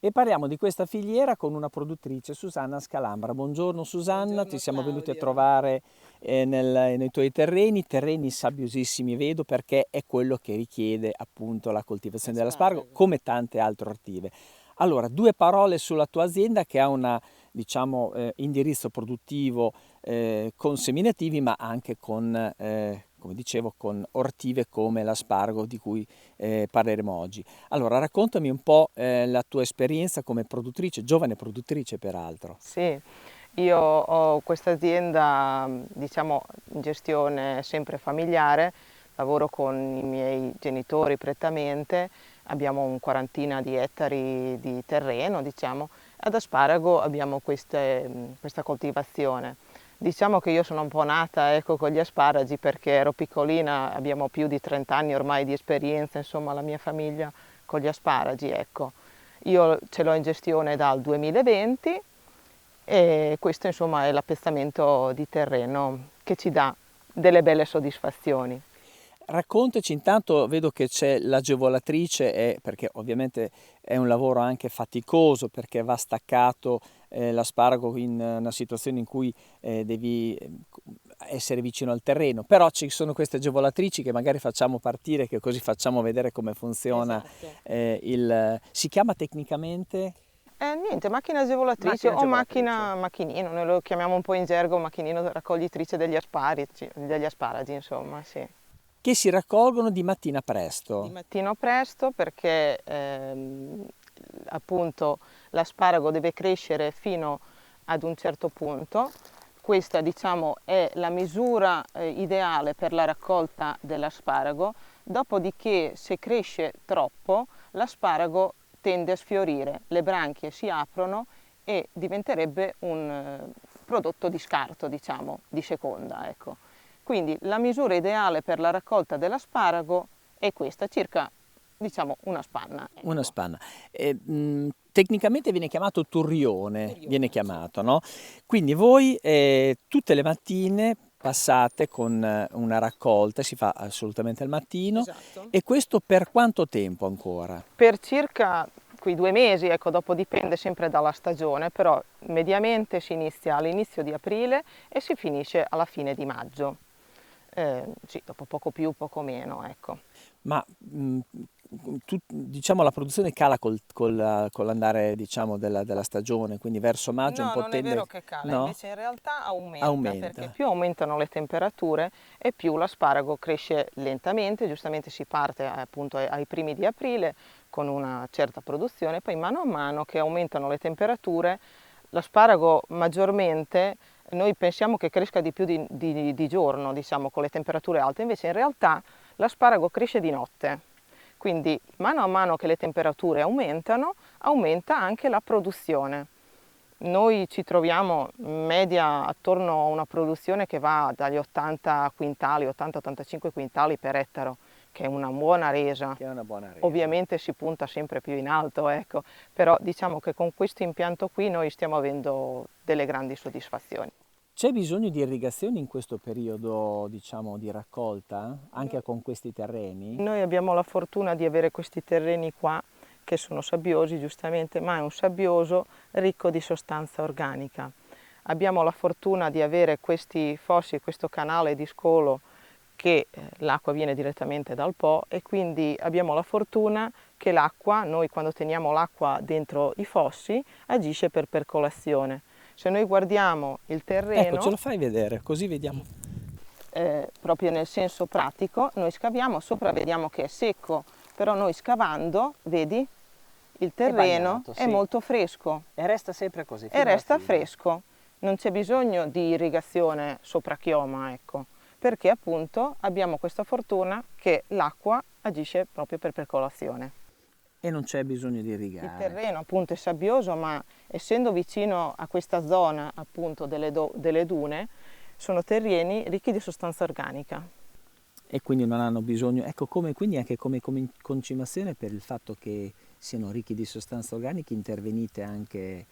E parliamo di questa filiera con una produttrice, Susanna Scalambra. Buongiorno Susanna, Buongiorno ti siamo venuti a Claudio. trovare nei tuoi terreni sabbiosissimi vedo, perché è quello che richiede appunto la coltivazione dell'aspargo, L'asparago. come tante altre ortive. Allora, due parole sulla tua azienda, che ha una, diciamo, indirizzo produttivo con seminativi, ma anche con, come dicevo, con ortive come l'aspargo di cui parleremo oggi. Allora, raccontami un po' la tua esperienza come produttrice, giovane produttrice peraltro. Sì, io ho questa azienda, diciamo, in gestione sempre familiare, lavoro con i miei genitori prettamente, abbiamo un quarantina di ettari di terreno, diciamo, ad Asparago abbiamo questa coltivazione. Diciamo che io sono un po' nata, ecco, con gli asparagi perché ero piccolina, abbiamo più di 30 anni ormai di esperienza, insomma, la mia famiglia con gli asparagi, ecco. Io ce l'ho in gestione dal 2020 e questo insomma è l'appezzamento di terreno che ci dà delle belle soddisfazioni. Raccontaci, intanto vedo che c'è l'agevolatrice, perché ovviamente è un lavoro anche faticoso, perché va staccato l'asparago in una situazione in cui devi essere vicino al terreno, però ci sono queste agevolatrici che magari facciamo partire, che così facciamo vedere come funziona Esatto. si chiama tecnicamente? Niente, macchina agevolatrice Macchina o agevolatrice. macchinino, noi lo chiamiamo un po' in gergo macchinino raccoglitrice degli asparagi, insomma, sì. Che si raccolgono di mattina Di presto. mattino presto perché appunto l'asparago deve crescere fino ad un certo punto. Questa diciamo è la misura ideale per la raccolta dell'asparago, dopodiché se cresce troppo l'asparago tende a sfiorire, le branchie si aprono e diventerebbe un prodotto di scarto, diciamo, di seconda, ecco. Quindi la misura ideale per la raccolta dell'asparago è questa, circa diciamo una spanna. Una Ecco. spanna. Tecnicamente viene chiamato turrione, viene Turrione, sì. chiamato, no? Quindi voi tutte le mattine passate con una raccolta, si fa assolutamente al mattino, Esatto. e questo per quanto tempo ancora? Per circa quei 2 mesi, ecco, dopo dipende sempre dalla stagione, però mediamente si inizia all'inizio di aprile e si finisce alla fine di maggio. Sì, dopo poco più, poco meno, ecco. Ma diciamo la produzione cala con l'andare, diciamo, della stagione, quindi verso maggio un No, po' non è vero tende, che cala, no? invece in realtà aumenta, perché Aumenta. più aumentano le temperature e più l'asparago cresce lentamente, giustamente si parte appunto ai primi di aprile con una certa produzione, poi mano a mano che aumentano le temperature, l'asparago maggiormente, noi pensiamo che cresca di più di giorno, diciamo, con le temperature alte, invece in realtà l'asparago cresce di notte. Quindi mano a mano che le temperature aumentano, aumenta anche la produzione. Noi ci troviamo in media attorno a una produzione che va dagli 80 quintali, 80-85 quintali per ettaro, che è una buona resa. Che è una buona resa. Ovviamente si punta sempre più in alto, ecco, però diciamo che con questo impianto qui noi stiamo avendo delle grandi soddisfazioni. C'è bisogno di irrigazione in questo periodo, diciamo, di raccolta, anche con questi terreni? Noi abbiamo la fortuna di avere questi terreni qua che sono sabbiosi giustamente, ma è un sabbioso ricco di sostanza organica. Abbiamo la fortuna di avere questi fossi, questo canale di scolo che l'acqua viene direttamente dal Po e quindi abbiamo la fortuna che l'acqua, noi quando teniamo l'acqua dentro i fossi, agisce per percolazione. Se noi guardiamo il Ecco, ce terreno, lo fai vedere, così vediamo. proprio nel senso pratico, noi scaviamo, sopra vediamo che è secco, però noi scavando, vedi, il È terreno bagnato, è sì. molto fresco E resta sempre così, e fino alla resta fine. fresco. Non c'è bisogno di irrigazione sopra chioma, ecco, perché appunto abbiamo questa fortuna che l'acqua agisce proprio per percolazione. E non c'è bisogno di Il irrigare. terreno appunto è sabbioso, ma essendo vicino a questa zona appunto delle dune, sono terreni ricchi di sostanza organica. E quindi non hanno bisogno, ecco, quindi anche come concimazione, per il fatto che siano ricchi di sostanze organiche, intervenite anche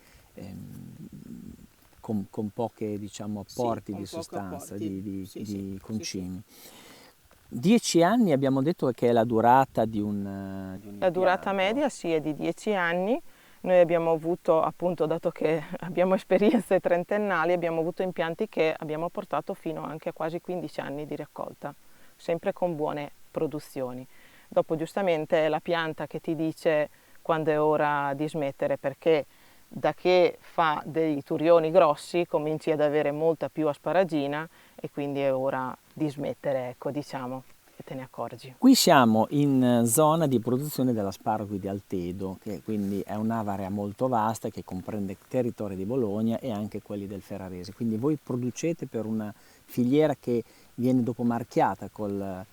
con poche, diciamo, Sì, apporti di con pochi sostanza, apporti. Sì, sì, di sì, sì. concimi. 10 anni abbiamo detto che è la durata di un La durata impianto. media sì è di 10 anni, Noi abbiamo avuto, appunto, dato che abbiamo esperienze trentennali, abbiamo avuto impianti che abbiamo portato fino anche a quasi 15 anni di raccolta, sempre con buone produzioni. Dopo giustamente è la pianta che ti dice quando è ora di smettere, perché da che fa dei turioni grossi cominci ad avere molta più asparagina e quindi è ora di smettere, ecco, diciamo, e te ne accorgi. Qui siamo in zona di produzione dell'asparago di Altedo, che quindi è un'area molto vasta che comprende territori di Bologna e anche quelli del Ferrarese. Quindi voi producete per una filiera che viene dopo marchiata col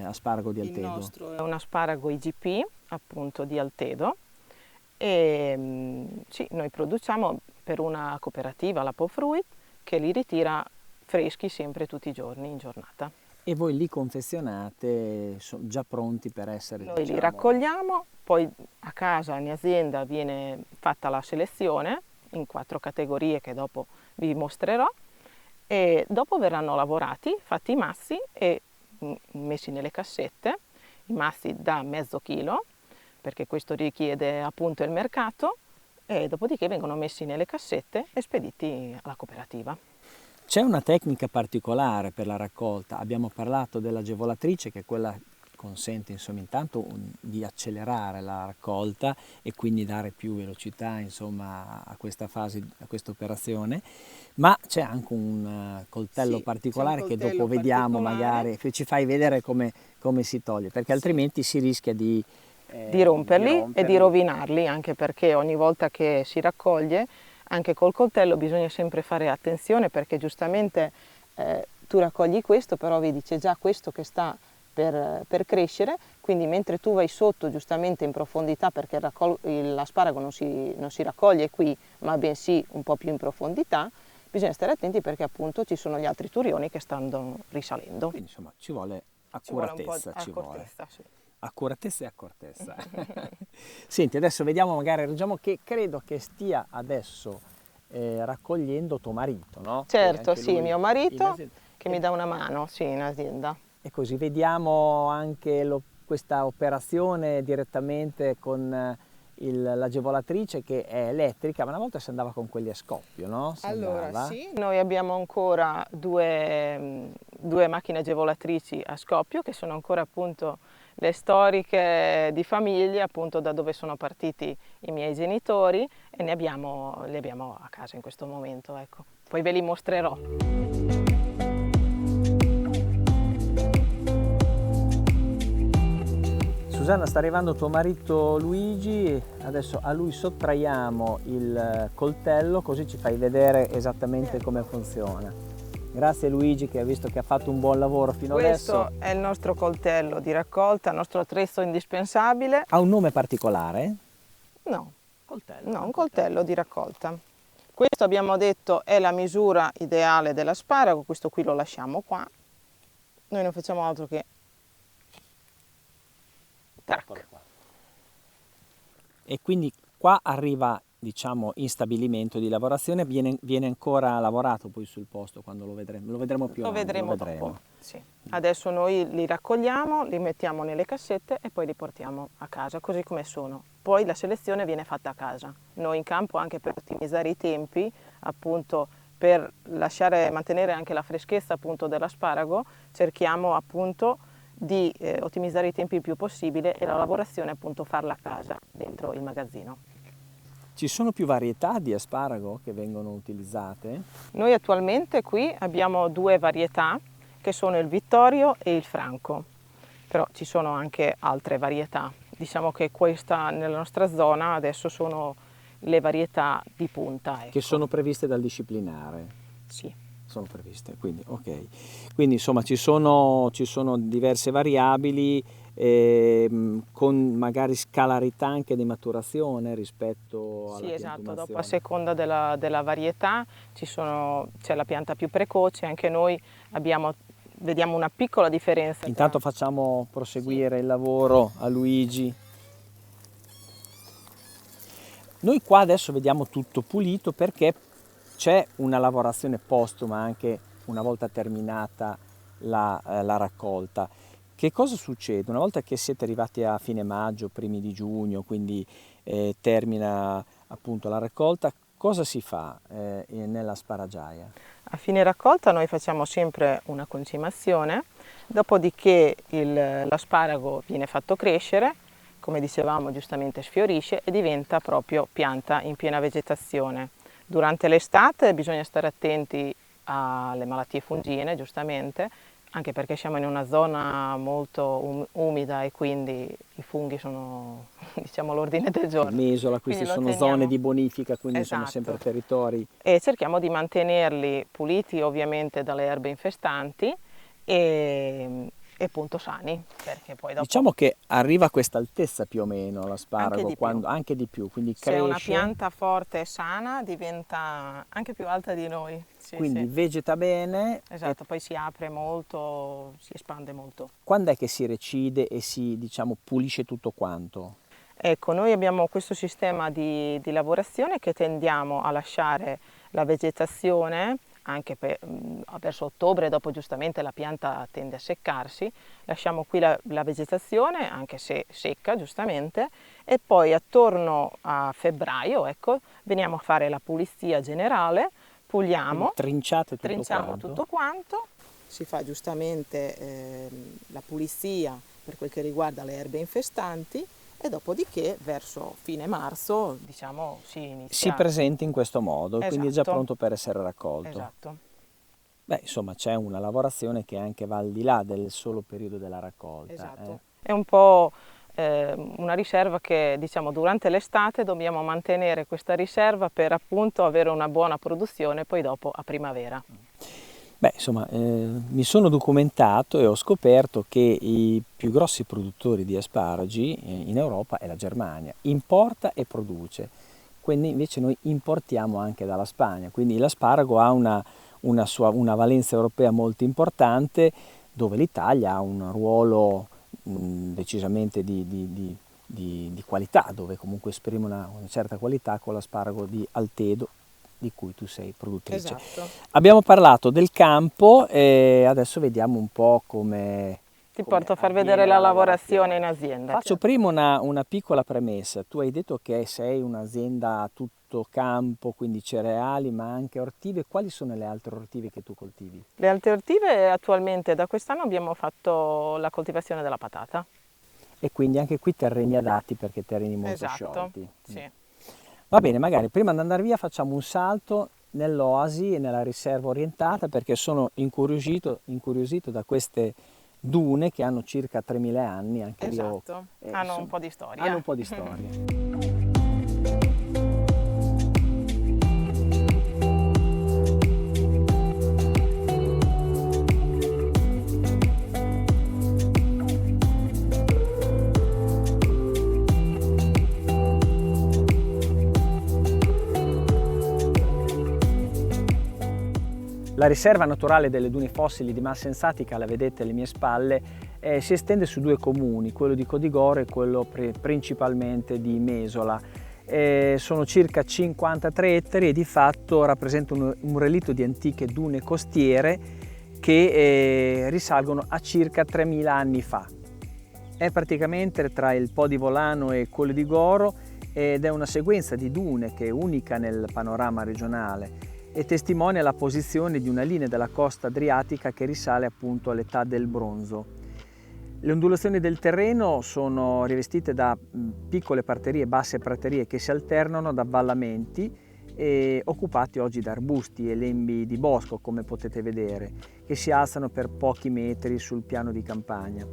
asparago di Altedo. Il nostro è un asparago IGP, appunto, di Altedo, e sì, noi produciamo per una cooperativa, la Pofruit, che li ritira freschi sempre tutti i giorni in giornata. E voi li confezionate, sono già pronti per essere, Noi li raccogliamo, poi a casa in azienda viene fatta la selezione in 4 categorie che dopo vi mostrerò, e dopo verranno lavorati, fatti i massi e messi nelle cassette, i massi da mezzo chilo, perché questo richiede appunto il mercato, e dopodiché vengono messi nelle cassette e spediti alla cooperativa. C'è una tecnica particolare per la raccolta. Abbiamo parlato dell'agevolatrice, che è quella che consente insomma intanto di accelerare la raccolta e quindi dare più velocità insomma a questa fase, a questa operazione, ma c'è anche un coltello particolare che dopo vediamo, magari ci fai vedere come si toglie, perché altrimenti si rischia di romperli e di rovinarli, anche perché ogni volta che si raccoglie, anche col coltello bisogna sempre fare attenzione, perché giustamente tu raccogli questo, però vedi c'è già questo che sta per crescere, quindi mentre tu vai sotto giustamente in profondità, perché l'asparago non si raccoglie qui, ma bensì un po' più in profondità, bisogna stare attenti perché appunto ci sono gli altri turioni che stanno risalendo. Quindi insomma ci vuole accuratezza, Sì. Accuratezza e accortezza. Senti, adesso vediamo, magari leggiamo che credo che stia adesso raccogliendo tuo marito, no? Certo, sì, mio marito che mi dà una mano, sì, in azienda. E così vediamo anche questa operazione direttamente con l'agevolatrice, che è elettrica, ma una volta si andava con quelli a scoppio, no? Sì, noi abbiamo ancora due macchine agevolatrici a scoppio, che sono ancora appunto le storiche di famiglia, appunto da dove sono partiti i miei genitori, e le abbiamo a casa in questo momento, ecco. Poi ve li mostrerò. Susanna, sta arrivando tuo marito Luigi, adesso a lui sottraiamo il coltello così ci fai vedere esattamente come funziona. Grazie Luigi, che ha visto che ha fatto un buon lavoro fino adesso. Questo è il nostro coltello di raccolta, il nostro attrezzo indispensabile. Ha un nome particolare? No, coltello. No, un coltello di raccolta. Questo abbiamo detto è la misura ideale dell'asparago, questo qui lo lasciamo qua. Noi non facciamo altro che tac. E quindi qua arriva, diciamo, in stabilimento di lavorazione, viene ancora lavorato poi sul posto quando lo vedremo più avanti. Lo vedremo dopo. Sì. Adesso noi li raccogliamo, li mettiamo nelle cassette e poi li portiamo a casa così come sono. Poi la selezione viene fatta a casa. Noi in campo, anche per ottimizzare i tempi, appunto per mantenere anche la freschezza appunto dell'asparago, cerchiamo appunto di ottimizzare i tempi il più possibile e la lavorazione appunto farla a casa, dentro il magazzino. Ci sono più varietà di asparago che vengono utilizzate? Noi attualmente qui abbiamo 2 varietà che sono il Vittorio e il Franco, però ci sono anche altre varietà. Diciamo che questa nella nostra zona adesso sono le varietà di punta. Ecco. Che sono previste dal disciplinare? Sì. Sono previste, quindi ok. Quindi insomma ci sono diverse variabili con magari scalarità anche di maturazione rispetto alla esatto, dopo a seconda della varietà c'è la pianta più precoce, anche noi vediamo una piccola differenza. Intanto facciamo proseguire il lavoro a Luigi. Noi qua adesso vediamo tutto pulito perché c'è una lavorazione postuma anche una volta terminata la raccolta. Che cosa succede? Una volta che siete arrivati a fine maggio, primi di giugno, quindi termina appunto la raccolta, cosa si fa nella sparagiaia? A fine raccolta noi facciamo sempre una concimazione, dopodiché l'asparago viene fatto crescere, come dicevamo giustamente sfiorisce e diventa proprio pianta in piena vegetazione. Durante l'estate bisogna stare attenti alle malattie fungine, giustamente, anche perché siamo in una zona molto umida e quindi i funghi sono, diciamo, l'ordine del giorno. Mesola, queste sono zone di bonifica, quindi sono Esatto. sempre territori. E cerchiamo di mantenerli puliti ovviamente dalle erbe infestanti e appunto sani, perché poi dopo... Diciamo che arriva a questa altezza più o meno l'asparago, anche di più, quindi se cresce. è una pianta forte e sana diventa anche più alta di noi. Sì, quindi sì. vegeta bene. Esatto, poi si apre molto, si espande molto. Quando è che si recide e si, diciamo, pulisce tutto quanto? Ecco, noi abbiamo questo sistema di lavorazione che tendiamo a lasciare la vegetazione anche verso ottobre, dopo giustamente la pianta tende a seccarsi, lasciamo qui la vegetazione, anche se secca giustamente, e poi attorno a febbraio, ecco, veniamo a fare la pulizia generale, puliamo, trinciate tutto trinciamo quanto. tutto quanto, si fa giustamente la pulizia per quel che riguarda le erbe infestanti, e dopodiché verso fine marzo, diciamo, si presenta in questo modo, esatto. Quindi è già pronto per essere raccolto. Esatto. Beh, insomma, c'è una lavorazione che anche va al di là del solo periodo della raccolta. Esatto. È un po' una riserva che, diciamo, durante l'estate dobbiamo mantenere questa riserva per appunto avere una buona produzione poi dopo a primavera. Beh, insomma, mi sono documentato e ho scoperto che i più grossi produttori di asparagi in Europa è la Germania, importa e produce, quindi invece noi importiamo anche dalla Spagna, quindi l'asparago ha una valenza europea molto importante, dove l'Italia ha un ruolo decisamente di qualità, dove comunque esprime una certa qualità con l'asparago di Altedo, di cui tu sei produttrice. Esatto. Abbiamo parlato del campo e adesso vediamo un po' come... Ti porto a far vedere la lavorazione in azienda. Faccio prima una piccola premessa. Tu hai detto che sei un'azienda a tutto campo, quindi cereali, ma anche ortive. Quali sono le altre ortive che tu coltivi? Le altre ortive attualmente da quest'anno abbiamo fatto la coltivazione della patata. E quindi anche qui terreni adatti perché terreni molto esatto. sciolti. Sì. Va bene, magari prima di andare via facciamo un salto nell'oasi e nella riserva orientata, perché sono incuriosito da queste dune che hanno circa 3000 anni. Anche esatto, hanno un po' di storia. Hanno un po' di storia. La riserva naturale delle dune fossili di Massa Ensatica, la vedete alle mie spalle, si estende su due comuni, quello di Codigoro e quello principalmente di Mesola. Sono circa 53 ettari e di fatto rappresentano un relitto di antiche dune costiere che risalgono a circa 3000 anni fa. È praticamente tra il Po di Volano e quello di Goro ed è una sequenza di dune che è unica nel panorama regionale e testimonia la posizione di una linea della costa adriatica che risale appunto all'età del bronzo. Le ondulazioni del terreno sono rivestite da piccole praterie, basse praterie che si alternano ad avvallamenti occupati oggi da arbusti e lembi di bosco, come potete vedere, che si alzano per pochi metri sul piano di campagna.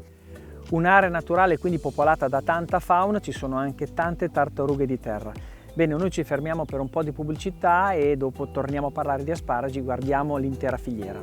Un'area naturale quindi popolata da tanta fauna, ci sono anche tante tartarughe di terra. Bene, noi ci fermiamo per un po' di pubblicità e dopo torniamo a parlare di asparagi, guardiamo l'intera filiera.